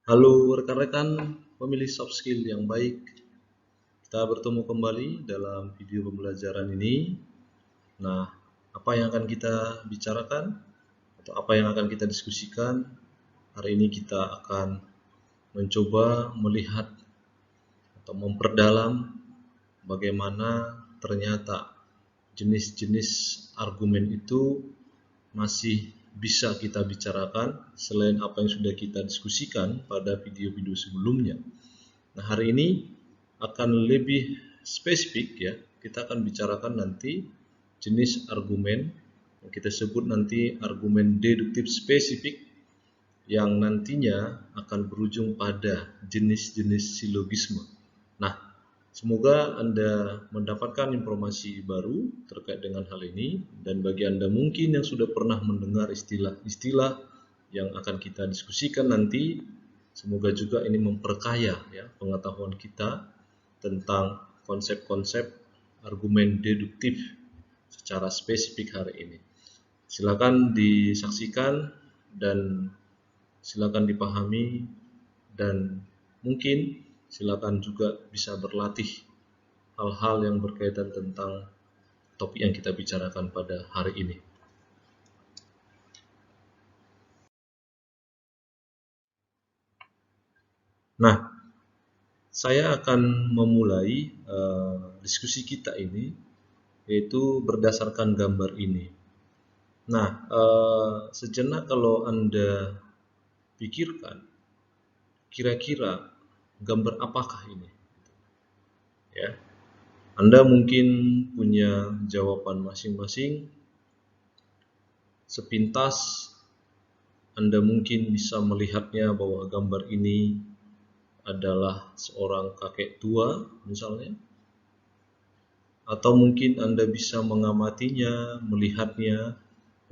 Halo rekan-rekan pemilih soft skill yang baik, kita bertemu kembali dalam video pembelajaran ini. Nah, apa yang akan kita bicarakan atau apa yang akan kita diskusikan hari ini, kita akan mencoba melihat atau memperdalam bagaimana ternyata jenis-jenis argumen itu masih bisa kita bicarakan selain apa yang sudah kita diskusikan pada video-video sebelumnya. Nah, hari ini akan lebih spesifik ya. Kita akan bicarakan nanti jenis argumen yang kita sebut nanti argumen deduktif spesifik yang nantinya akan berujung pada jenis-jenis silogisme. Nah, semoga Anda mendapatkan informasi baru terkait dengan hal ini, dan bagi Anda mungkin yang sudah pernah mendengar istilah-istilah yang akan kita diskusikan nanti, semoga juga ini memperkaya ya pengetahuan kita tentang konsep-konsep argumen deduktif secara spesifik hari ini. Silakan disaksikan dan silakan dipahami, dan mungkin silakan juga bisa berlatih hal-hal yang berkaitan tentang topik yang kita bicarakan pada hari ini. Nah, saya akan memulai diskusi kita ini yaitu berdasarkan gambar ini. Nah, sejenak kalau Anda pikirkan, kira-kira gambar apakah ini? Ya, Anda mungkin punya jawaban masing-masing. Sepintas Anda mungkin bisa melihatnya bahwa gambar ini adalah seorang kakek tua misalnya, atau mungkin Anda bisa mengamatinya, melihatnya,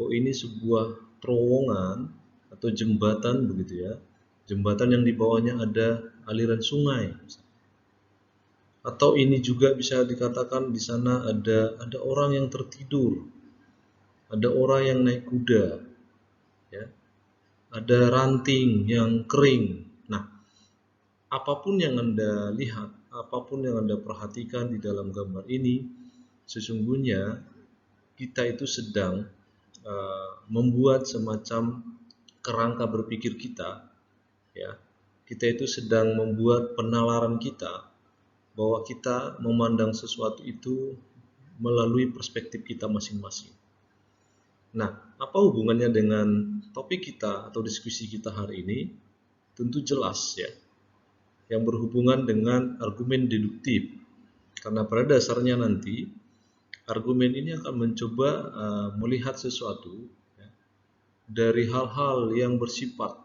oh ini sebuah terowongan atau jembatan begitu ya, jembatan yang di bawahnya ada aliran sungai. Atau ini juga bisa dikatakan di sana ada orang yang tertidur, ada orang yang naik kuda, ya, ada ranting yang kering. Nah, apapun yang Anda lihat, apapun yang Anda perhatikan di dalam gambar ini, sesungguhnya kita itu sedang membuat semacam kerangka berpikir kita, ya. Kita itu sedang membuat penalaran kita bahwa kita memandang sesuatu itu melalui perspektif kita masing-masing. Nah, apa hubungannya dengan topik kita atau diskusi kita hari ini? Tentu jelas ya, yang berhubungan dengan argumen deduktif. Karena pada dasarnya nanti argumen ini akan mencoba melihat sesuatu ya, dari hal-hal yang bersifat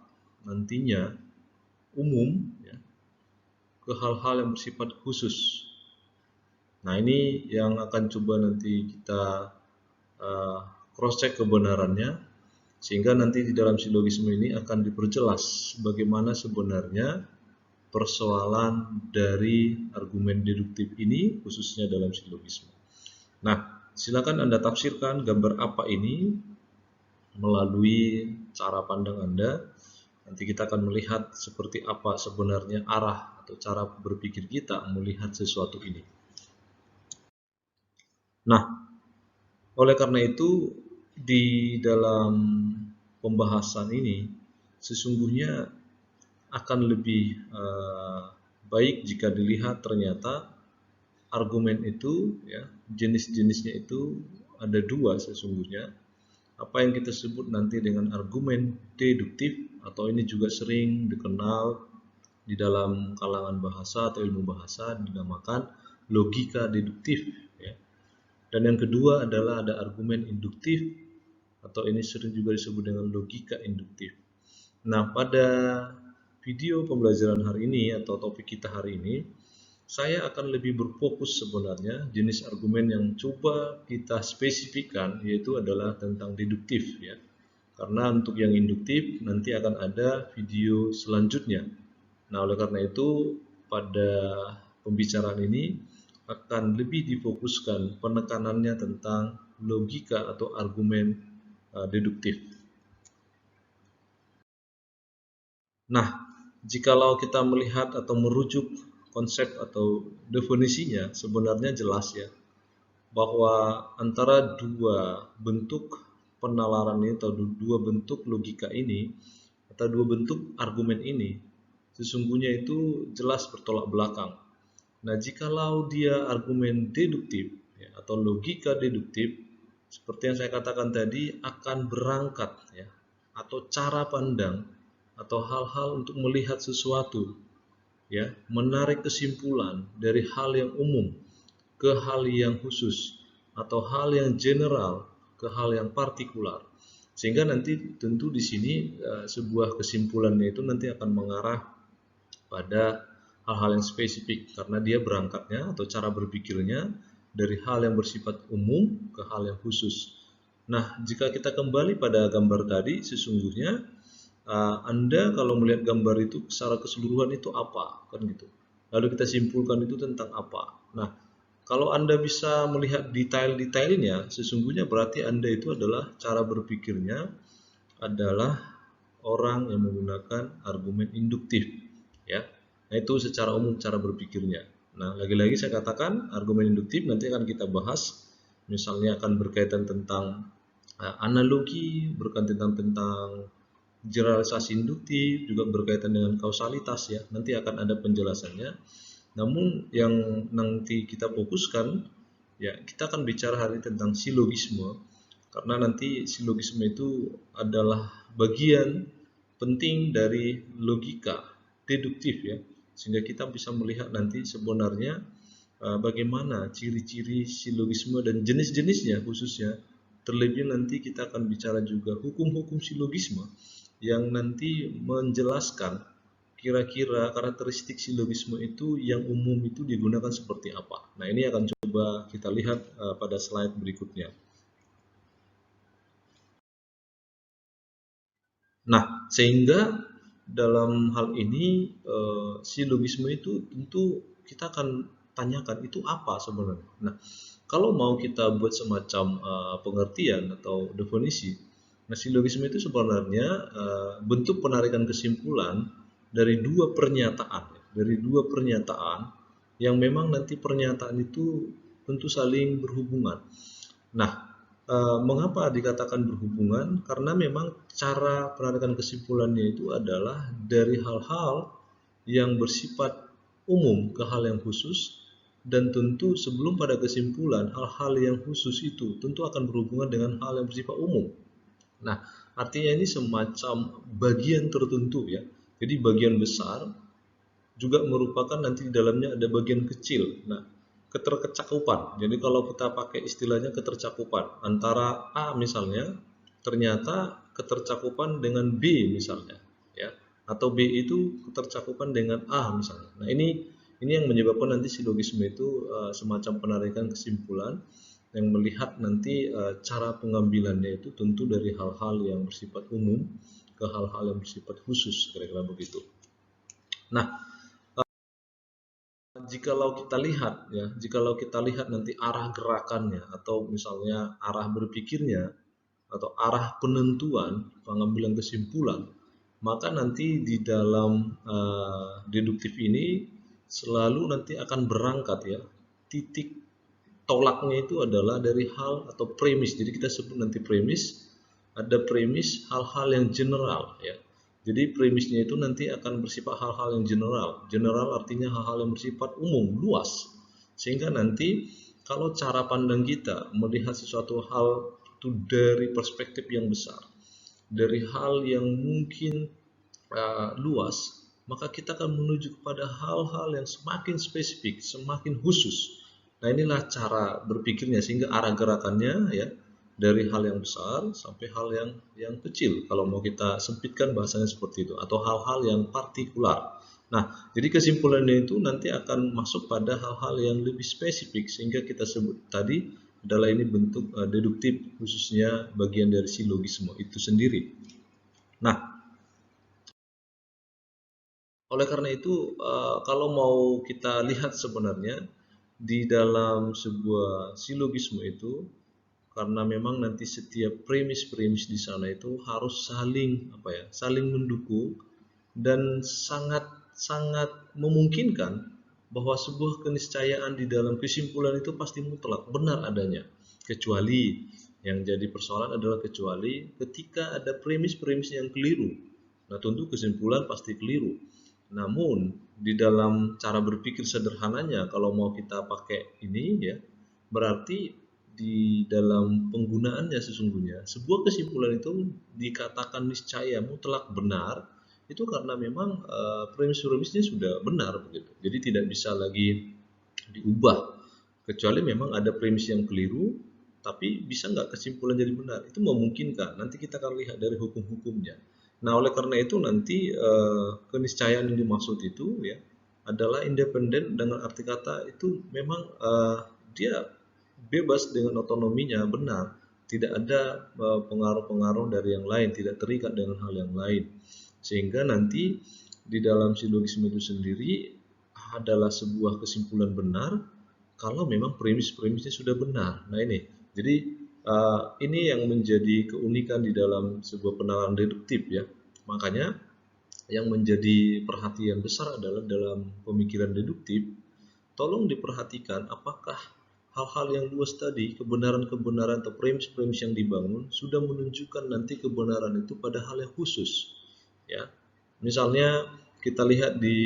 nantinya umum ya, ke hal-hal yang bersifat khusus. Nah, ini yang akan coba nanti kita cross-check kebenarannya, sehingga nanti di dalam silogisme ini akan diperjelas bagaimana sebenarnya persoalan dari argumen deduktif ini, khususnya dalam silogisme. Nah, silakan Anda tafsirkan gambar apa ini melalui cara pandang Anda. Nanti kita akan melihat seperti apa sebenarnya arah atau cara berpikir kita melihat sesuatu ini. Nah, oleh karena itu di dalam pembahasan ini sesungguhnya akan lebih baik jika dilihat ternyata argumen itu ya, jenis-jenisnya itu ada dua sesungguhnya. Apa yang kita sebut nanti dengan argumen deduktif, atau ini juga sering dikenal di dalam kalangan bahasa atau ilmu bahasa dinamakan logika deduktif ya. Dan yang kedua adalah ada argumen induktif, atau ini sering juga disebut dengan logika induktif. Nah, pada video pembelajaran hari ini atau topik kita hari ini, saya akan lebih berfokus sebenarnya jenis argumen yang coba kita spesifikkan, yaitu adalah tentang deduktif ya. Karena untuk yang induktif nanti akan ada video selanjutnya. Nah, oleh karena itu pada pembicaraan ini akan lebih difokuskan penekanannya tentang logika atau argumen deduktif. Nah, jikalau kita melihat atau merujuk konsep atau definisinya, sebenarnya jelas ya, bahwa antara dua bentuk penalaran ini atau dua bentuk logika ini atau dua bentuk argumen ini sesungguhnya itu jelas bertolak belakang. Nah, jikalau dia argumen deduktif ya, atau logika deduktif, seperti yang saya katakan tadi, akan berangkat ya, atau cara pandang atau hal-hal untuk melihat sesuatu ya, menarik kesimpulan dari hal yang umum ke hal yang khusus atau hal yang general ke hal yang partikular. Sehingga nanti tentu di sini sebuah kesimpulannya itu nanti akan mengarah pada hal-hal yang spesifik karena dia berangkatnya atau cara berpikirnya dari hal yang bersifat umum ke hal yang khusus. Nah, jika kita kembali pada gambar tadi, sesungguhnya Anda kalau melihat gambar itu secara keseluruhan itu apa, kan gitu. Lalu kita simpulkan itu tentang apa. Nah, kalau Anda bisa melihat detail-detailnya, sesungguhnya berarti Anda itu adalah cara berpikirnya adalah orang yang menggunakan argumen induktif, ya. Nah, itu secara umum cara berpikirnya. Nah, lagi-lagi saya katakan argumen induktif nanti akan kita bahas, misalnya akan berkaitan tentang analogi, berkaitan tentang generalisasi induktif, juga berkaitan dengan kausalitas ya. Nanti akan ada penjelasannya. Namun yang nanti kita fokuskan ya, kita akan bicara hari ini tentang silogisme karena nanti silogisme itu adalah bagian penting dari logika deduktif ya, sehingga kita bisa melihat nanti sebenarnya bagaimana ciri-ciri silogisme dan jenis-jenisnya khususnya. Terlebih nanti kita akan bicara juga hukum-hukum silogisme yang nanti menjelaskan kira-kira karakteristik silogisme itu yang umum itu digunakan seperti apa. Nah, ini akan coba kita lihat pada slide berikutnya. Nah, sehingga dalam hal ini silogisme itu tentu kita akan tanyakan itu apa sebenarnya. Nah, kalau mau kita buat semacam pengertian atau definisi, nah silogisme itu sebenarnya bentuk penarikan kesimpulan dari dua pernyataan yang memang nanti pernyataan itu tentu saling berhubungan. Nah, mengapa dikatakan berhubungan? Karena memang cara penarikan kesimpulannya itu adalah dari hal-hal yang bersifat umum ke hal yang khusus, dan tentu sebelum pada kesimpulan hal-hal yang khusus itu tentu akan berhubungan dengan hal yang bersifat umum. Nah, artinya ini semacam bagian tertentu ya. Jadi bagian besar juga merupakan nanti di dalamnya ada bagian kecil. Nah, ketercakupan. Jadi kalau kita pakai istilahnya ketercakupan antara A misalnya, ternyata ketercakupan dengan B misalnya, ya. Atau B itu ketercakupan dengan A misalnya. Nah, ini yang menyebabkan nanti silogisme itu semacam penarikan kesimpulan yang melihat nanti cara pengambilannya itu tentu dari hal-hal yang bersifat umum ke hal-hal yang bersifat khusus, kira-kira begitu. Nah, jikalau kita lihat nanti arah gerakannya atau misalnya arah berpikirnya atau arah penentuan pengambilan kesimpulan, maka nanti di dalam deduktif ini selalu nanti akan berangkat ya, titik tolaknya itu adalah dari hal atau premis. Jadi kita sebut nanti premis, ada premis hal-hal yang general ya. Jadi premisnya itu nanti akan bersifat hal-hal yang general. General artinya hal-hal yang bersifat umum, luas. Sehingga nanti kalau cara pandang kita melihat sesuatu hal itu dari perspektif yang besar, dari hal yang mungkin luas, maka kita akan menuju kepada hal-hal yang semakin spesifik, semakin khusus. Nah, inilah cara berpikirnya sehingga arah gerakannya ya dari hal yang besar sampai hal yang kecil. Kalau mau kita sempitkan bahasanya seperti itu atau hal-hal yang partikular. Nah, jadi kesimpulannya itu nanti akan masuk pada hal-hal yang lebih spesifik sehingga kita sebut tadi adalah ini bentuk deduktif khususnya bagian dari silogisme itu sendiri. Nah, oleh karena itu, kalau mau kita lihat sebenarnya di dalam sebuah silogisme itu, karena memang nanti setiap premis-premis di sana itu harus saling saling mendukung dan sangat memungkinkan bahwa sebuah keniscayaan di dalam kesimpulan itu pasti mutlak benar adanya, kecuali yang jadi persoalan adalah kecuali ketika ada premis-premis yang keliru. Nah, tentu kesimpulan pasti keliru. Namun di dalam cara berpikir sederhananya, kalau mau kita pakai ini ya, berarti di dalam penggunaannya sesungguhnya sebuah kesimpulan itu dikatakan niscaya mutlak benar itu karena memang premis-premisnya sudah benar begitu. Jadi tidak bisa lagi diubah kecuali memang ada premis yang keliru, tapi bisa nggak kesimpulan jadi benar? Itu memungkinkan. Nanti kita akan lihat dari hukum-hukumnya. Nah, oleh karena itu nanti keniscayaan yang dimaksud itu ya adalah independen dengan arti kata itu memang dia bebas dengan otonominya benar, tidak ada pengaruh-pengaruh dari yang lain, tidak terikat dengan hal yang lain, sehingga nanti di dalam silogisme itu sendiri adalah sebuah kesimpulan benar kalau memang premis-premisnya sudah benar. Nah ini, jadi ini yang menjadi keunikan di dalam sebuah penalaran deduktif ya. Makanya yang menjadi perhatian besar adalah dalam pemikiran deduktif, tolong diperhatikan apakah hal-hal yang luas tadi, kebenaran-kebenaran atau premis-premis yang dibangun sudah menunjukkan nanti kebenaran itu pada hal yang khusus. Ya, misalnya kita lihat di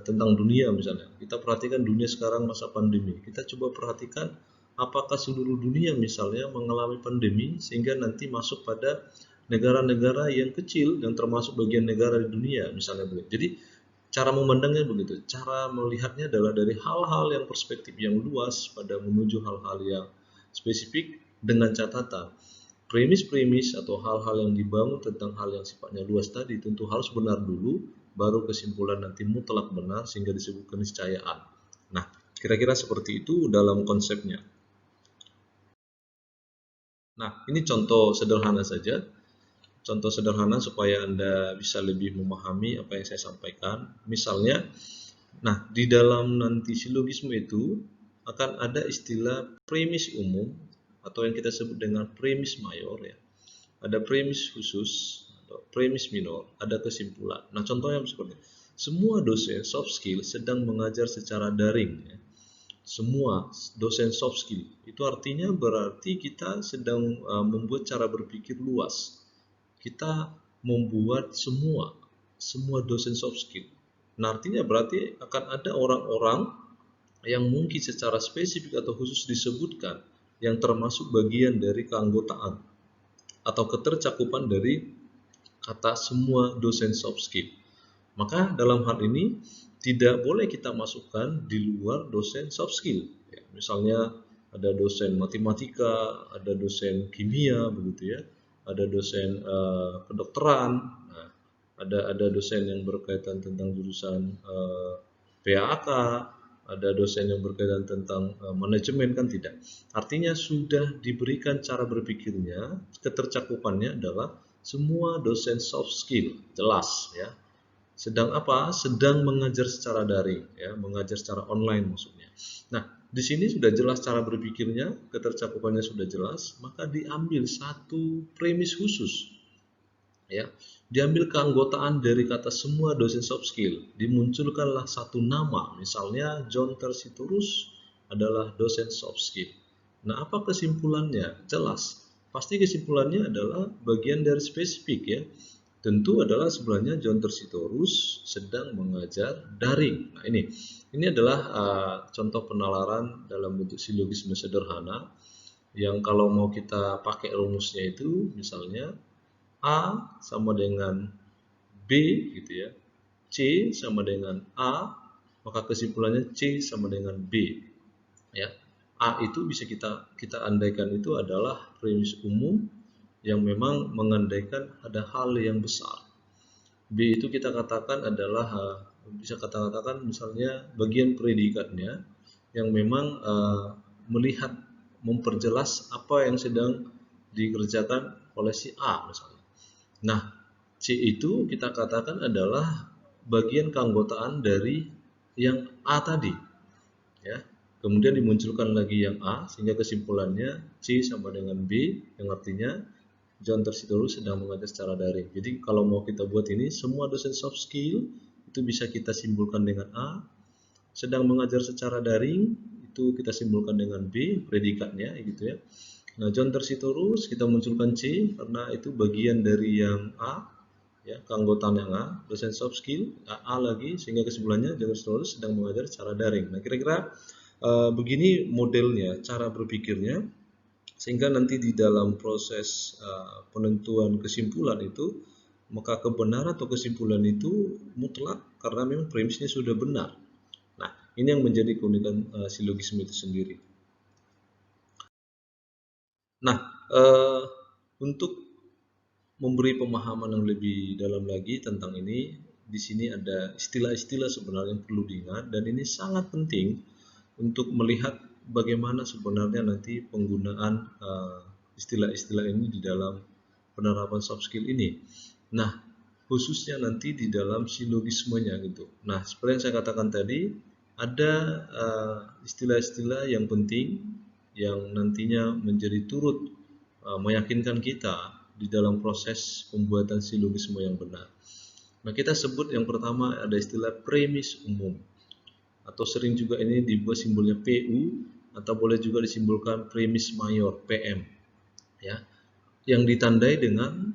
tentang dunia misalnya, kita perhatikan dunia sekarang masa pandemi, kita coba perhatikan apakah seluruh dunia misalnya mengalami pandemi sehingga nanti masuk pada negara-negara yang kecil yang termasuk bagian negara di dunia misalnya begitu. Jadi cara memandangnya begitu, cara melihatnya adalah dari hal-hal yang perspektif yang luas pada menuju hal-hal yang spesifik dengan catatan premis-premis atau hal-hal yang dibangun tentang hal yang sifatnya luas tadi tentu harus benar dulu, baru kesimpulan nanti mutlak benar sehingga disebut keniscayaan. Nah, kira-kira seperti itu dalam konsepnya. Nah, ini contoh sederhana saja. Contoh sederhana supaya Anda bisa lebih memahami apa yang saya sampaikan. Misalnya, nah di dalam nanti silogisme itu akan ada istilah premis umum atau yang kita sebut dengan premis mayor ya. Ada premis khusus atau premis minor, ada kesimpulan. Nah, contohnya seperti semua dosen soft skill sedang mengajar secara daring ya. Semua dosen soft skill itu artinya berarti kita sedang membuat cara berpikir luas. Kita membuat semua dosen soft skill. Nah, artinya berarti akan ada orang-orang yang mungkin secara spesifik atau khusus disebutkan yang termasuk bagian dari keanggotaan atau ketercakupan dari kata semua dosen soft skill. Maka dalam hal ini tidak boleh kita masukkan di luar dosen soft skill. Ya, misalnya ada dosen matematika, ada dosen kimia, begitu ya, ada dosen kedokteran, nah, ada dosen yang berkaitan tentang jurusan PAK, ada dosen yang berkaitan tentang manajemen kan tidak. Artinya sudah diberikan cara berpikirnya, ketercakupannya adalah semua dosen soft skill, jelas ya. Sedang apa? Sedang mengajar secara daring, ya, mengajar secara online maksudnya. Nah, di sini sudah jelas cara berpikirnya, ketercakupannya sudah jelas, maka diambil satu premis khusus, ya. Diambil keanggotaan dari kata semua dosen soft skill, dimunculkanlah satu nama, misalnya John Tersitorus adalah dosen soft skill. Nah, apa kesimpulannya? Jelas. Pasti kesimpulannya adalah bagian dari spesifik ya. Tentu adalah sebenarnya John Tersitorus sedang mengajar daring. Nah, ini adalah contoh penalaran dalam bentuk silogisme sederhana yang kalau mau kita pakai rumusnya itu misalnya A sama dengan B gitu ya, C sama dengan A, maka kesimpulannya C sama dengan B ya. A itu bisa kita andaikan itu adalah premis umum yang memang mengandaikan ada hal yang besar. B itu kita katakan adalah bisa kita katakan misalnya bagian predikatnya yang memang melihat memperjelas apa yang sedang dikerjakan oleh si A misalnya. Nah, C itu kita katakan adalah bagian keanggotaan dari yang A tadi, ya. Kemudian dimunculkan lagi yang A sehingga kesimpulannya C sama dengan B yang artinya John Tersitorus sedang mengajar secara daring. Jadi kalau mau kita buat ini, semua dosen soft skill itu bisa kita simpulkan dengan A. Sedang mengajar secara daring itu kita simpulkan dengan B, predikatnya gitu ya. Nah, John Tersitorus kita munculkan C karena itu bagian dari yang A, ya, keanggotaan yang A, dosen soft skill, A lagi, sehingga kesimpulannya John Tersitorus sedang mengajar secara daring. Nah, kira-kira begini modelnya, cara berpikirnya, sehingga nanti di dalam proses penentuan kesimpulan itu, maka kebenaran atau kesimpulan itu mutlak karena memang premisnya sudah benar. Nah, ini yang menjadi keunikan silogisme itu sendiri. Nah, untuk memberi pemahaman yang lebih dalam lagi tentang ini, di sini ada istilah-istilah sebenarnya yang perlu diingat, dan ini sangat penting untuk melihat bagaimana sebenarnya nanti penggunaan istilah-istilah ini di dalam penerapan soft skill ini. Nah, khususnya nanti di dalam silogismenya gitu. Nah, seperti yang saya katakan tadi, ada istilah-istilah yang penting yang nantinya menjadi turut meyakinkan kita di dalam proses pembuatan silogisme yang benar. Nah, kita sebut yang pertama ada istilah premis umum, atau sering juga ini dibuat simbolnya PU, atau boleh juga disimbolkan premis mayor PM, ya, yang ditandai dengan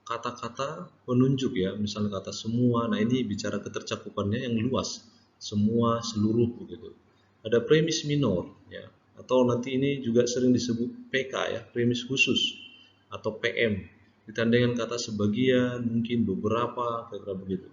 kata-kata penunjuk, ya, misalnya kata semua. Nah, ini bicara ketercakupannya yang luas, semua, seluruh begitu. Ada premis minor, ya, atau nanti ini juga sering disebut PK, ya, premis khusus, atau PM, ditandai dengan kata sebagian, mungkin beberapa, kira-kira begitu.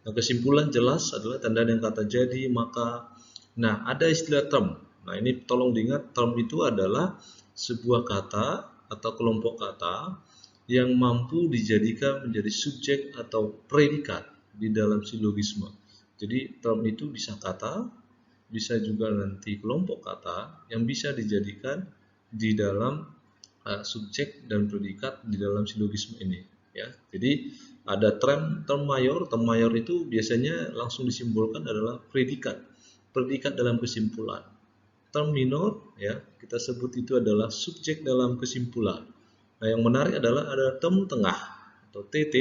Nah, kesimpulan jelas adalah tanda dengan kata jadi, maka. Nah, ada istilah term. Nah, ini tolong diingat, term itu adalah sebuah kata atau kelompok kata yang mampu dijadikan menjadi subjek atau predikat di dalam silogisme. Jadi term itu bisa kata, bisa juga nanti kelompok kata yang bisa dijadikan di dalam subjek dan predikat di dalam silogisme ini, ya. Jadi ada term mayor. Term mayor itu biasanya langsung disimbolkan adalah predikat dalam kesimpulan. Term minor, ya, kita sebut itu adalah subjek dalam kesimpulan. Nah, yang menarik adalah ada term tengah atau TT.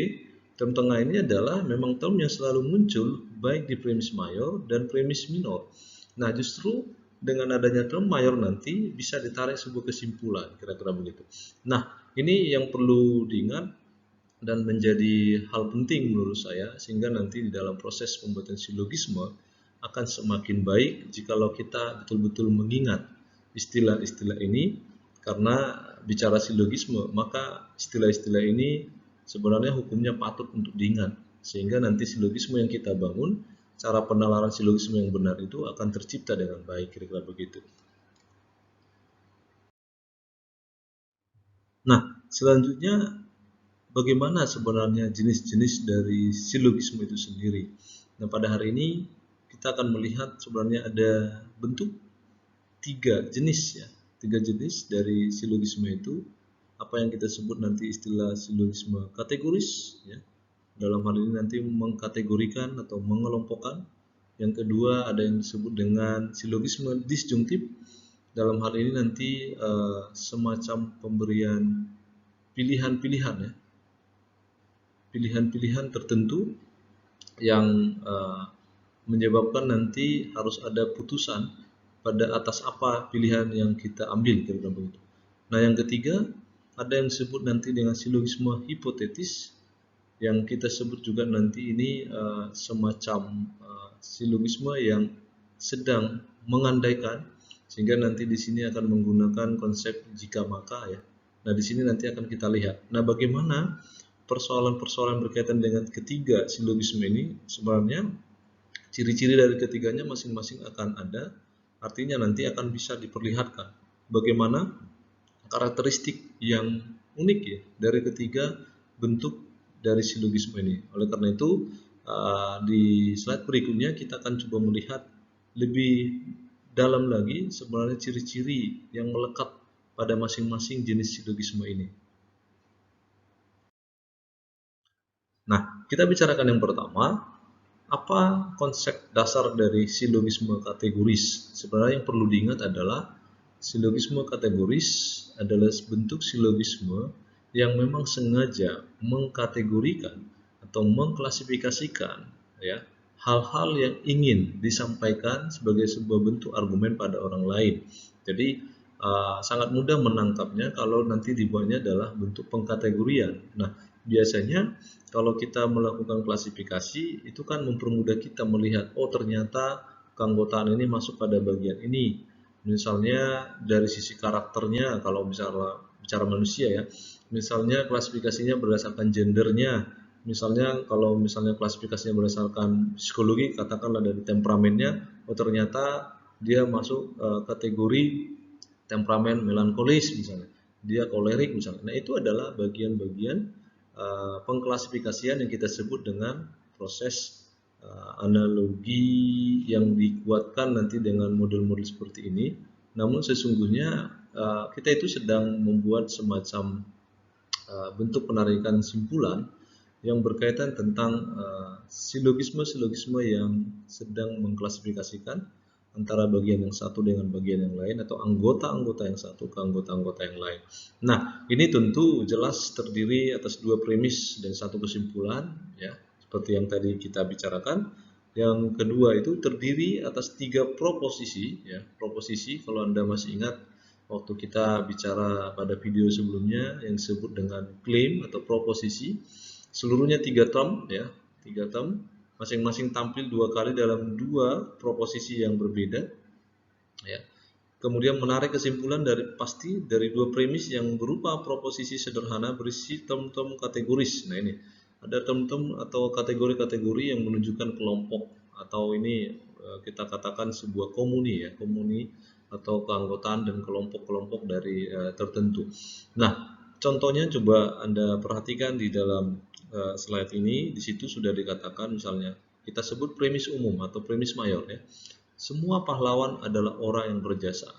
Term tengah ini adalah memang term yang selalu muncul baik di premis mayor dan premis minor. Nah, justru dengan adanya term mayor nanti bisa ditarik sebuah kesimpulan, kira-kira begitu. Nah, ini yang perlu diingat dan menjadi hal penting menurut saya, sehingga nanti di dalam proses pembuatan silogisme akan semakin baik jikalau kita betul-betul mengingat istilah-istilah ini, karena bicara silogisme maka istilah-istilah ini sebenarnya hukumnya patut untuk diingat, sehingga nanti silogisme yang kita bangun, cara penalaran silogisme yang benar itu akan tercipta dengan baik, kira-kira begitu. Nah, selanjutnya bagaimana sebenarnya jenis-jenis dari silogisme itu sendiri. Nah, pada hari ini kita akan melihat sebenarnya ada bentuk tiga jenis, ya, tiga jenis dari silogisme itu. Apa yang kita sebut nanti istilah silogisme kategoris, ya. Dalam hal ini nanti mengkategorikan atau mengelompokkan. Yang kedua ada yang disebut dengan silogisme disjungtif. Dalam hal ini nanti semacam pemberian pilihan-pilihan, ya, pilihan-pilihan tertentu yang menyebabkan nanti harus ada putusan pada atas apa pilihan yang kita ambil, kira-kira begitu. Nah, yang ketiga ada yang disebut nanti dengan silogisme hipotetis, yang kita sebut juga nanti ini semacam silogisme yang sedang mengandaikan, sehingga nanti di sini akan menggunakan konsep jika maka, ya. Nah, di sini nanti akan kita lihat. Nah, bagaimana persoalan-persoalan berkaitan dengan ketiga silogisme ini, sebenarnya ciri-ciri dari ketiganya masing-masing akan ada, artinya nanti akan bisa diperlihatkan bagaimana karakteristik yang unik, ya, dari ketiga bentuk dari silogisme ini. Oleh karena itu, di slide berikutnya kita akan coba melihat lebih dalam lagi sebenarnya ciri-ciri yang melekat pada masing-masing jenis silogisme ini. Nah, kita bicarakan yang pertama, apa konsep dasar dari silogisme kategoris? Sebenarnya yang perlu diingat adalah silogisme kategoris adalah bentuk silogisme yang memang sengaja mengkategorikan atau mengklasifikasikan ya hal-hal yang ingin disampaikan sebagai sebuah bentuk argumen pada orang lain. Jadi sangat mudah menangkapnya kalau nanti dibuatnya adalah bentuk pengkategorian. Nah, biasanya kalau kita melakukan klasifikasi itu kan mempermudah kita melihat, oh ternyata keanggotaan ini masuk pada bagian ini. Misalnya dari sisi karakternya, kalau misalnya bicara manusia ya, misalnya klasifikasinya berdasarkan gendernya, misalnya kalau misalnya klasifikasinya berdasarkan psikologi, katakanlah dari temperamennya, oh ternyata dia masuk kategori temperamen melankolis misalnya, dia kolerik misalnya. Nah itu adalah bagian-bagian pengklasifikasian yang kita sebut dengan proses analogi yang dikuatkan nanti dengan model-model seperti ini. Namun sesungguhnya kita itu sedang membuat semacam bentuk penarikan simpulan yang berkaitan tentang silogisme-silogisme yang sedang mengklasifikasikan antara bagian yang satu dengan bagian yang lain atau anggota-anggota yang satu ke anggota-anggota yang lain. Nah, ini tentu jelas terdiri atas dua premis dan satu kesimpulan ya, seperti yang tadi kita bicarakan. Yang kedua itu terdiri atas tiga proposisi ya. Proposisi kalau Anda masih ingat waktu kita bicara pada video sebelumnya yang disebut dengan claim atau proposisi, seluruhnya tiga term ya, tiga term, masing-masing tampil dua kali dalam dua proposisi yang berbeda ya. Kemudian menarik kesimpulan dari dua premis yang berupa proposisi sederhana berisi term-term kategoris. Nah ini ada term-term atau kategori-kategori yang menunjukkan kelompok atau ini kita katakan sebuah komuni ya, komuni atau keanggotaan dan kelompok-kelompok dari tertentu. Nah, contohnya coba Anda perhatikan di dalam slide ini, di situ sudah dikatakan misalnya kita sebut premis umum atau premis mayor ya. Semua pahlawan adalah orang yang berjasa.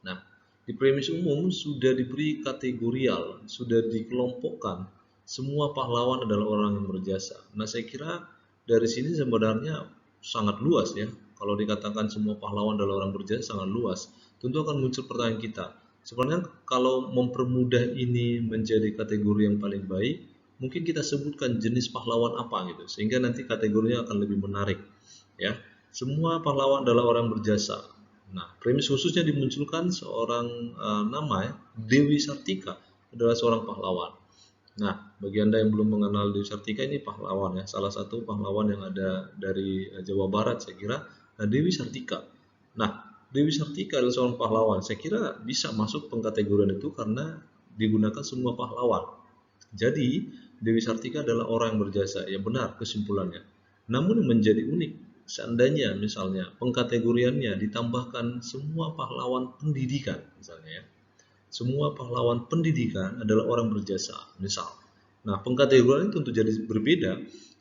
Nah, di premis umum sudah diberi kategorial, sudah dikelompokkan. Semua pahlawan adalah orang yang berjasa. Nah, saya kira dari sini sebenarnya sangat luas ya. Kalau dikatakan semua pahlawan adalah orang berjasa sangat luas. Tentu akan muncul pertanyaan kita. Sebenarnya kalau mempermudah ini menjadi kategori yang paling baik, mungkin kita sebutkan jenis pahlawan apa gitu, sehingga nanti kategorinya akan lebih menarik ya. Semua pahlawan adalah orang berjasa. Nah, premis khususnya dimunculkan seorang nama ya, Dewi Sartika adalah seorang pahlawan. Nah, bagi Anda yang belum mengenal Dewi Sartika, ini pahlawan ya, salah satu pahlawan yang ada dari Jawa Barat saya kira. Nah, Dewi Sartika. Nah, Dewi Sartika adalah seorang pahlawan. Saya kira bisa masuk pengkategorian itu karena digunakan semua pahlawan. Jadi, Dewi Sartika adalah orang yang berjasa. Ya benar kesimpulannya. Namun yang menjadi unik, seandainya misalnya pengkategoriannya ditambahkan semua pahlawan pendidikan misalnya ya. Semua pahlawan pendidikan adalah orang berjasa, misal. Nah, pengkategorian itu tentu jadi berbeda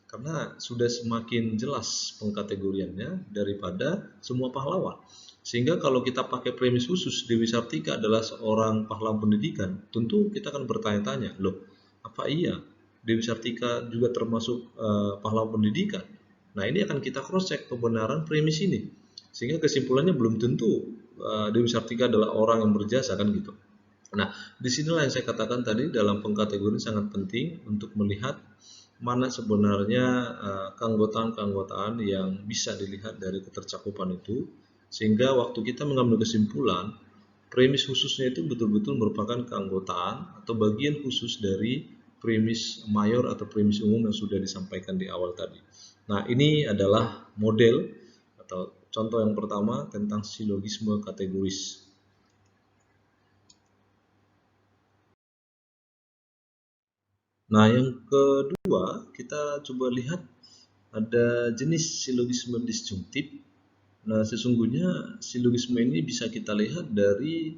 karena sudah semakin jelas pengkategoriannya daripada semua pahlawan. Sehingga kalau kita pakai premis khusus Dewi Sartika adalah seorang pahlawan pendidikan, tentu kita akan bertanya-tanya, loh, apa iya Dewi Sartika juga termasuk pahlawan pendidikan? Nah, ini akan kita cross check kebenaran premis ini. Sehingga kesimpulannya belum tentu Dewi Sartika adalah orang yang berjasa kan gitu. Nah, disinilah yang saya katakan tadi dalam pengkategorian sangat penting untuk melihat mana sebenarnya keanggotaan-keanggotaan yang bisa dilihat dari ketercakupan itu, sehingga waktu kita mengambil kesimpulan, premis khususnya itu betul-betul merupakan keanggotaan atau bagian khusus dari premis mayor atau premis umum yang sudah disampaikan di awal tadi. Nah, ini adalah model atau contoh yang pertama tentang silogisme kategoris. Nah, yang kedua, kita coba lihat ada jenis silogisme disjungtif. Nah, sesungguhnya silogisme ini bisa kita lihat dari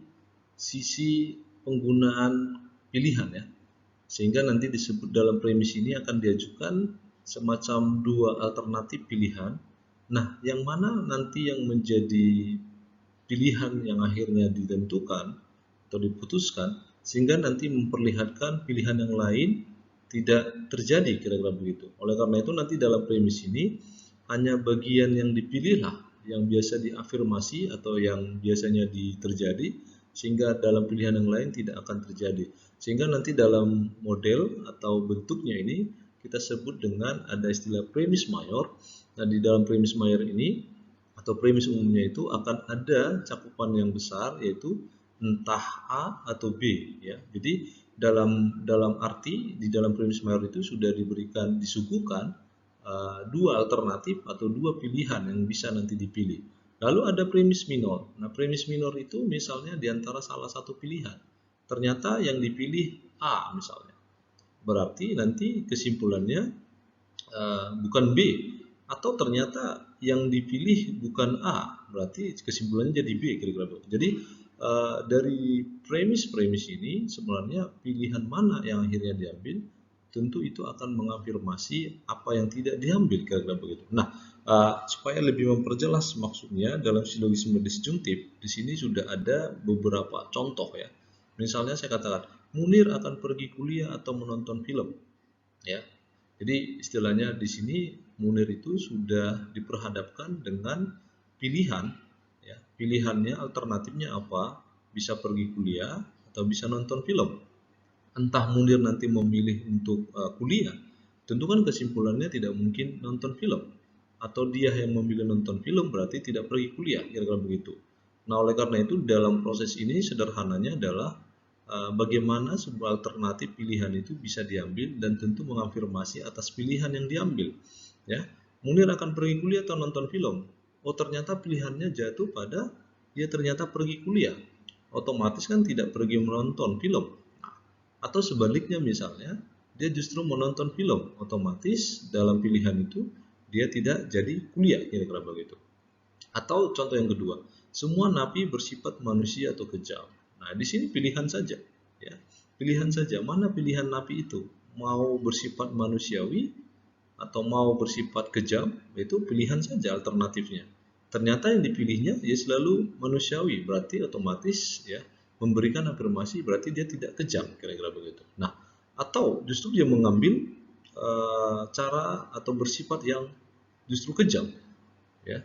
sisi penggunaan pilihan ya. Sehingga nanti disebut dalam premis ini akan diajukan semacam dua alternatif pilihan. Nah, yang mana nanti yang menjadi pilihan yang akhirnya ditentukan atau diputuskan sehingga nanti memperlihatkan pilihan yang lain tidak terjadi kira-kira begitu. Oleh karena itu nanti dalam premis ini hanya bagian yang dipilihlah yang biasa diafirmasi atau yang biasanya terjadi sehingga dalam pilihan yang lain tidak akan terjadi. Sehingga nanti dalam model atau bentuknya ini kita sebut dengan ada istilah premis mayor. Nah, di dalam premis mayor ini atau premis umumnya itu akan ada cakupan yang besar, yaitu entah A atau B, ya. Jadi dalam arti di dalam premis mayor itu sudah disuguhkan dua alternatif atau dua pilihan yang bisa nanti dipilih. Lalu ada premis minor. Nah, premis minor itu misalnya di antara salah satu pilihan. Ternyata yang dipilih A misalnya. Berarti nanti kesimpulannya bukan B. Atau ternyata yang dipilih bukan A. Berarti kesimpulannya jadi B kira-kira. Jadi dari premis-premis ini sebenarnya pilihan mana yang akhirnya diambil, tentu itu akan mengafirmasi apa yang tidak diambil kira-kira begitu. Nah, supaya lebih memperjelas maksudnya dalam silogisme disjungtif, di sini sudah ada beberapa contoh ya. Misalnya saya katakan, Munir akan pergi kuliah atau menonton film, ya. Jadi istilahnya di sini Munir itu sudah diperhadapkan dengan pilihan, ya. Pilihannya alternatifnya apa? Bisa pergi kuliah atau bisa nonton film. Entah Munir nanti memilih untuk kuliah, tentu kan kesimpulannya tidak mungkin nonton film. Atau dia yang memilih nonton film berarti tidak pergi kuliah, kira-kira begitu. Nah, oleh karena itu dalam proses ini sederhananya adalah bagaimana sebuah alternatif pilihan itu bisa diambil dan tentu mengafirmasi atas pilihan yang diambil, ya. Munir akan pergi kuliah atau nonton film. Oh, ternyata pilihannya jatuh pada dia ternyata pergi kuliah, otomatis kan tidak pergi menonton film. Atau sebaliknya misalnya dia justru menonton film, otomatis dalam pilihan itu dia tidak jadi kuliah, kira-kira begitu. Atau contoh yang kedua, semua napi bersifat manusia atau kejam. Nah, di sini pilihan saja, ya. Pilihan saja, mana pilihan napi itu? Mau bersifat manusiawi atau mau bersifat kejam? Itu pilihan saja alternatifnya. Ternyata yang dipilihnya ya selalu manusiawi, berarti otomatis ya memberikan afirmasi berarti dia tidak kejam, kira-kira begitu. Nah, atau justru dia mengambil cara atau bersifat yang justru kejam, ya,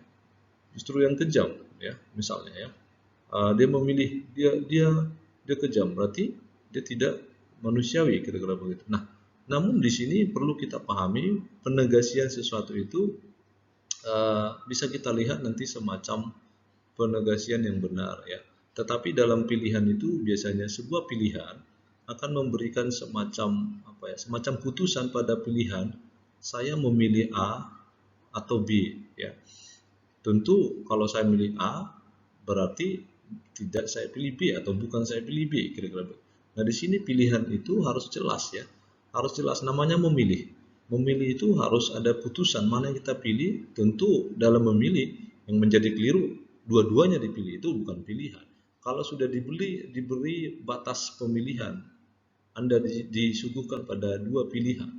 justru yang kejam, ya, misalnya ya. Dia memilih dia kejam, berarti dia tidak manusiawi, kira-kira begitu. Nah, namun di sini perlu kita pahami penegasian sesuatu itu bisa kita lihat nanti semacam penegasian yang benar, ya. Tetapi dalam pilihan itu biasanya sebuah pilihan akan memberikan semacam apa ya, semacam putusan pada pilihan saya memilih A atau B, ya. Tentu kalau saya milih A berarti tidak saya pilih B atau bukan saya pilih B, kira-kira begitu. Nah, di sini pilihan itu harus jelas, ya. Harus jelas, namanya memilih. Memilih itu harus ada putusan mana yang kita pilih. Tentu dalam memilih yang menjadi keliru dua-duanya dipilih itu bukan pilihan. Kalau sudah diberi batas pemilihan, Anda disuguhkan pada dua pilihan,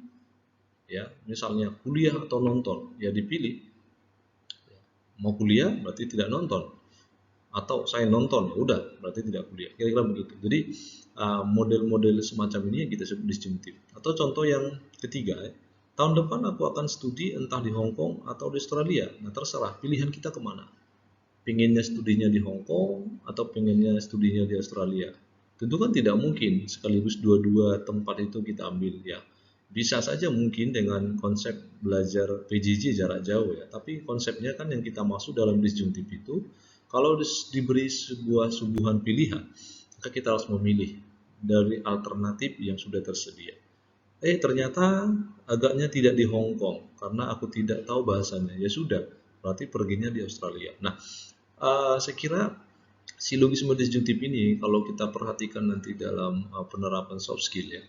ya. Misalnya kuliah atau nonton, ya dipilih. Mau kuliah berarti tidak nonton, atau saya nonton ya udah berarti tidak kuliah, kira-kira begitu. Jadi model-model semacam ini yang kita sebut disjungtif. Atau contoh yang ketiga, tahun depan aku akan studi entah di Hong Kong atau di Australia. Nah, terserah pilihan kita kemana, pengennya studinya di Hong Kong atau pengennya studinya di Australia. Tentu kan tidak mungkin sekaligus dua-dua tempat itu kita ambil, ya. Bisa saja mungkin dengan konsep belajar PJJ jarak jauh, ya. Tapi konsepnya kan yang kita maksud dalam disjungtif itu, kalau diberi sebuah suguhan pilihan, maka kita harus memilih dari alternatif yang sudah tersedia. Ternyata agaknya tidak di Hong Kong karena aku tidak tahu bahasanya. Ya sudah, berarti perginya di Australia. Nah, saya kira silogisme disjungtif ini kalau kita perhatikan nanti dalam penerapan soft skill, ya,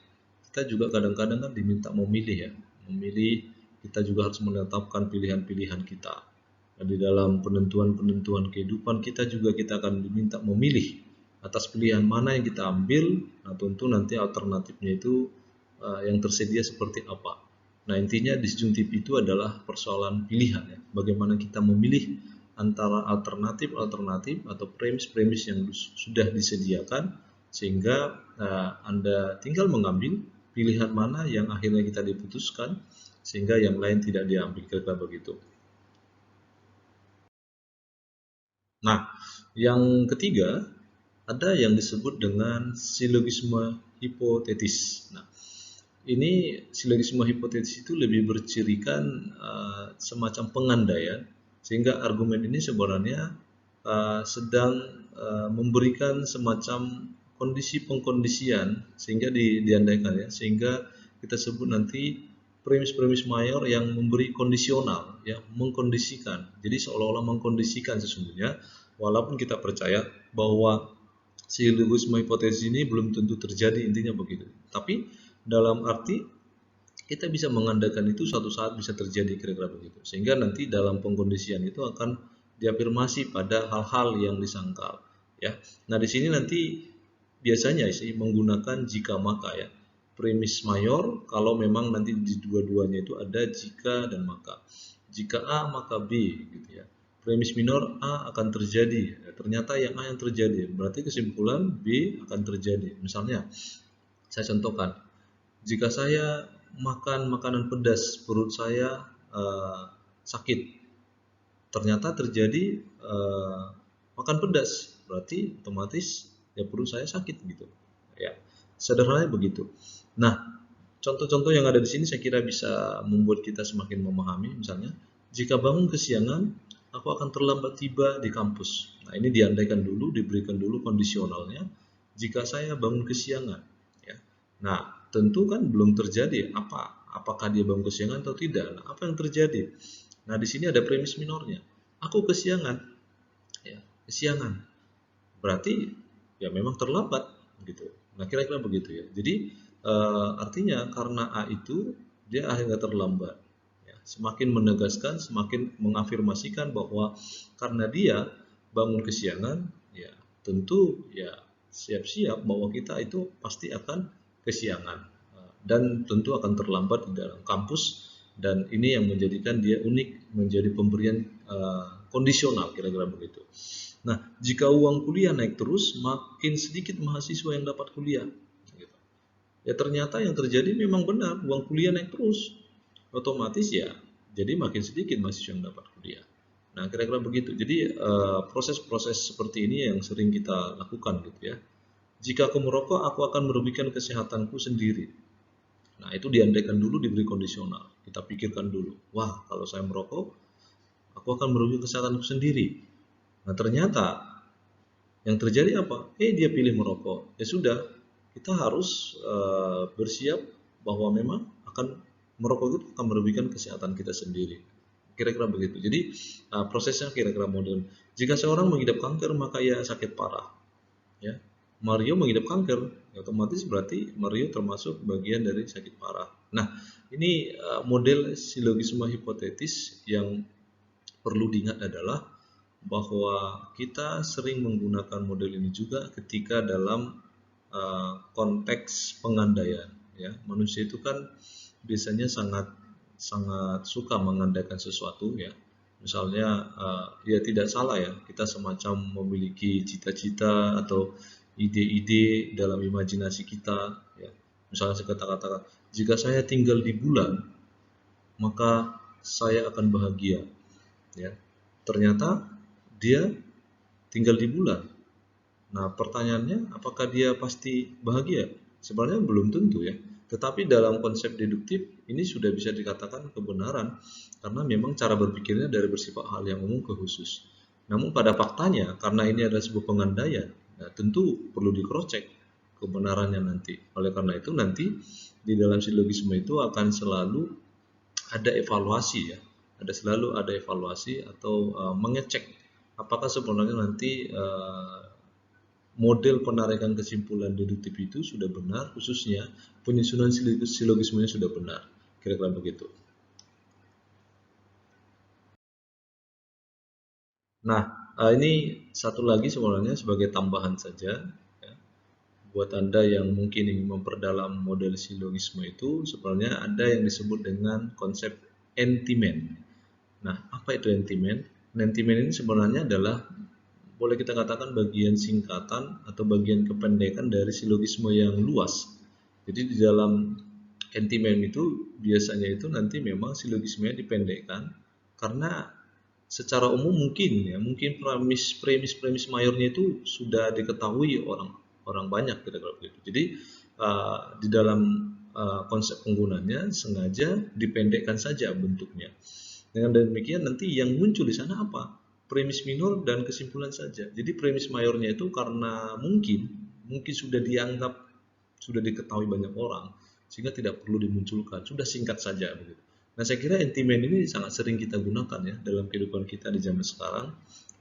kita juga kadang-kadang kan diminta memilih, ya. Memilih, kita juga harus menetapkan pilihan-pilihan kita. Dan di dalam penentuan-penentuan kehidupan kita juga kita akan diminta memilih atas pilihan mana yang kita ambil. Nah, tentu nanti alternatifnya itu yang tersedia seperti apa. Nah, intinya disjungtif itu adalah persoalan pilihan, ya. Bagaimana kita memilih antara alternatif-alternatif atau premis-premis yang sudah disediakan, sehingga Anda tinggal mengambil pilihan mana yang akhirnya kita diputuskan, sehingga yang lain tidak diambil, kira-kira begitu. Nah, yang ketiga ada yang disebut dengan silogisme hipotetis. Nah, ini silogisme hipotetis itu lebih bercirikan semacam pengandaian, sehingga argumen ini sebenarnya sedang memberikan semacam kondisi pengkondisian sehingga diandaikan ya, sehingga kita sebut nanti premis-premis mayor yang memberi kondisional ya, mengkondisikan. Jadi seolah-olah mengkondisikan sesungguhnya, walaupun kita percaya bahwa silogisme hipotesis ini belum tentu terjadi, intinya begitu. Tapi dalam arti kita bisa mengandalkan itu suatu saat bisa terjadi, kira-kira begitu. Sehingga nanti dalam pengkondisian itu akan diafirmasi pada hal-hal yang disangkal ya. Nah, di sini nanti biasanya sih menggunakan jika maka ya. Premis mayor kalau memang nanti di dua-duanya itu ada jika dan maka. Jika A maka B gitu ya. Premis minor A akan terjadi. Ya, ternyata yang A yang terjadi. Berarti kesimpulan B akan terjadi. Misalnya saya contohkan, jika saya makan makanan pedas, perut saya sakit. Ternyata terjadi makan pedas, berarti otomatis ya perut saya sakit gitu. Ya, sederhananya begitu. Nah, contoh-contoh yang ada di sini saya kira bisa membuat kita semakin memahami. Misalnya, jika bangun kesiangan, aku akan terlambat tiba di kampus. Nah, ini diandaikan dulu, diberikan dulu kondisionalnya. Jika saya bangun kesiangan, ya. Nah, tentu kan belum terjadi apakah dia bangun kesiangan atau tidak. Nah, apa yang terjadi? Nah, di sini ada premis minornya. Aku kesiangan, ya, kesiangan. Berarti ya memang terlambat gitu. Nah, kira-kira begitu ya. Jadi artinya karena A itu dia akhirnya terlambat. Ya, semakin menegaskan, semakin mengafirmasikan bahwa karena dia bangun kesiangan, ya tentu ya siap-siap bahwa kita itu pasti akan kesiangan dan tentu akan terlambat di dalam kampus, dan ini yang menjadikan dia unik, menjadi pemberian kondisional, kira-kira begitu. Nah, jika uang kuliah naik terus, makin sedikit mahasiswa yang dapat kuliah. Gitu. Ya ternyata yang terjadi memang benar, uang kuliah naik terus, otomatis ya jadi makin sedikit mahasiswa yang dapat kuliah. Nah, kira-kira begitu. Jadi proses-proses seperti ini yang sering kita lakukan gitu ya. Jika aku merokok, aku akan merugikan kesehatanku sendiri. Nah, itu diandaikan dulu, diberi kondisional. Kita pikirkan dulu, wah kalau saya merokok, aku akan merugikan kesehatanku sendiri. Nah, ternyata yang terjadi apa? Dia pilih merokok. Ya sudah, kita harus bersiap bahwa memang akan merokok itu akan merugikan kesehatan kita sendiri. Kira-kira begitu. Jadi prosesnya kira-kira modern. Jika seorang mengidap kanker, maka ia sakit parah. Ya, Mario mengidap kanker, ya otomatis berarti Mario termasuk bagian dari sakit parah. Nah, ini model silogisme hipotetis yang perlu diingat adalah bahwa kita sering menggunakan model ini juga ketika dalam konteks pengandaian. Ya, manusia itu kan biasanya sangat suka mengandaikan sesuatu ya. Misalnya ya tidak salah ya, kita semacam memiliki cita-cita atau ide-ide dalam imajinasi kita ya. Misalnya saya katakan, jika saya tinggal di bulan, maka saya akan bahagia ya. Ternyata dia tinggal di bulan. Nah, pertanyaannya apakah dia pasti bahagia? Sebenarnya belum tentu ya. Tetapi dalam konsep deduktif ini sudah bisa dikatakan kebenaran karena memang cara berpikirnya dari bersifat hal yang umum ke khusus. Namun pada faktanya karena ini adalah sebuah pengandaian, nah tentu perlu di-cross-check kebenarannya nanti. Oleh karena itu nanti di dalam silogisme itu akan selalu ada evaluasi ya. Selalu ada evaluasi atau mengecek apakah sebenarnya nanti model penarikan kesimpulan deduktif itu sudah benar, khususnya penyusunan silogismenya sudah benar. Kira-kira begitu. Nah, ini satu lagi sebenarnya sebagai tambahan saja ya. Buat Anda yang mungkin ingin memperdalam model silogisme itu, sebenarnya ada yang disebut dengan konsep entimen. Nah, apa itu entimen? Entimen ini sebenarnya adalah, boleh kita katakan, bagian singkatan atau bagian kependekan dari silogisme yang luas. Jadi di dalam entimen itu biasanya itu nanti memang silogismenya dipendekkan karena secara umum mungkin premis mayornya itu sudah diketahui orang banyak, kira-kira begitu. Jadi di dalam konsep penggunanya sengaja dipendekkan saja bentuknya. Dengan demikian nanti yang muncul di sana apa? Premis minor dan kesimpulan saja. Jadi premis mayornya itu karena mungkin sudah dianggap, sudah diketahui banyak orang, sehingga tidak perlu dimunculkan, sudah singkat saja begitu. Nah, saya kira entimen ini sangat sering kita gunakan ya dalam kehidupan kita di zaman sekarang.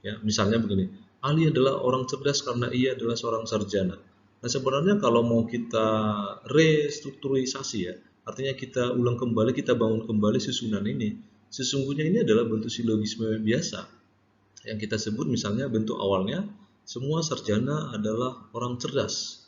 Ya, misalnya begini, Ali adalah orang cerdas karena ia adalah seorang sarjana. Nah, sebenarnya kalau mau kita restrukturisasi ya, artinya kita ulang kembali, kita bangun kembali susunan ini. Sesungguhnya ini adalah bentuk silogisme biasa yang kita sebut, misalnya bentuk awalnya semua sarjana adalah orang cerdas.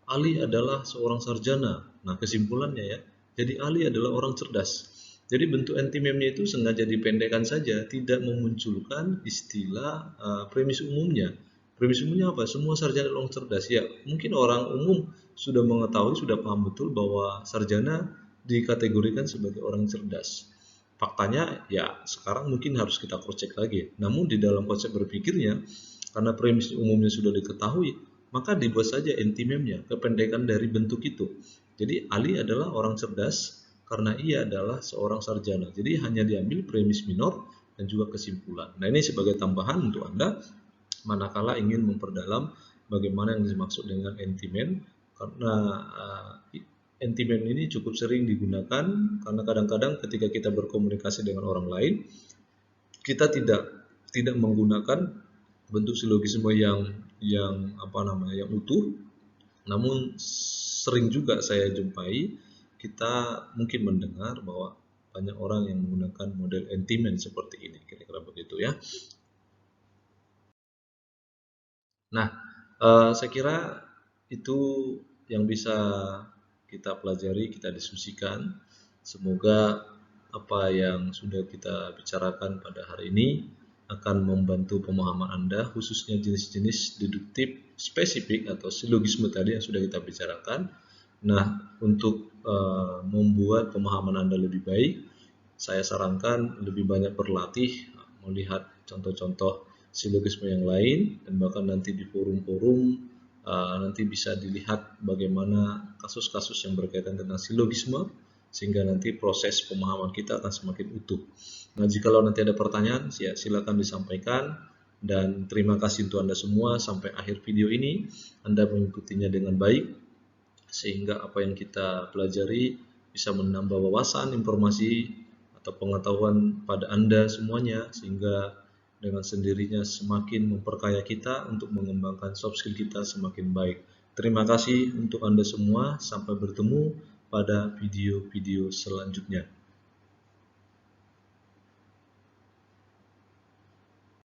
Ali adalah seorang sarjana. Nah, kesimpulannya ya, jadi Ali adalah orang cerdas. Jadi bentuk antimemnya itu sengaja dipendekkan saja, tidak memunculkan istilah premis umumnya. Premis umumnya apa? Semua sarjana orang cerdas. Ya, mungkin orang umum sudah mengetahui, sudah paham betul bahwa sarjana dikategorikan sebagai orang cerdas. Faktanya ya sekarang mungkin harus kita cross check lagi. Namun di dalam konsep berpikirnya, karena premis umumnya sudah diketahui, maka dibuat saja antimemnya, kependekan dari bentuk itu. Jadi Ali adalah orang cerdas karena ia adalah seorang sarjana. Jadi hanya diambil premis minor dan juga kesimpulan. Nah, ini sebagai tambahan untuk Anda manakala ingin memperdalam bagaimana yang dimaksud dengan antimen, karena antimen ini cukup sering digunakan karena kadang-kadang ketika kita berkomunikasi dengan orang lain, kita tidak menggunakan bentuk silogisme yang utuh. Namun sering juga saya jumpai, kita mungkin mendengar bahwa banyak orang yang menggunakan model antimen seperti ini, kira-kira begitu ya. Nah, saya kira itu yang bisa kita pelajari, kita diskusikan. Semoga apa yang sudah kita bicarakan pada hari ini akan membantu pemahaman Anda, khususnya jenis-jenis deduktif spesifik atau silogisme tadi yang sudah kita bicarakan. Nah, untuk membuat pemahaman Anda lebih baik, saya sarankan lebih banyak berlatih, melihat contoh-contoh silogisme yang lain, dan bahkan nanti di forum-forum nanti bisa dilihat bagaimana kasus-kasus yang berkaitan tentang silogisme, sehingga nanti proses pemahaman kita akan semakin utuh. Nah, jikalau nanti ada pertanyaan, silakan disampaikan, dan terima kasih untuk Anda semua sampai akhir video ini. Anda mengikutinya dengan baik, sehingga apa yang kita pelajari bisa menambah wawasan, informasi, atau pengetahuan pada Anda semuanya, sehingga dengan sendirinya semakin memperkaya kita untuk mengembangkan soft skill kita semakin baik. Terima kasih untuk Anda semua, sampai bertemu pada video-video selanjutnya.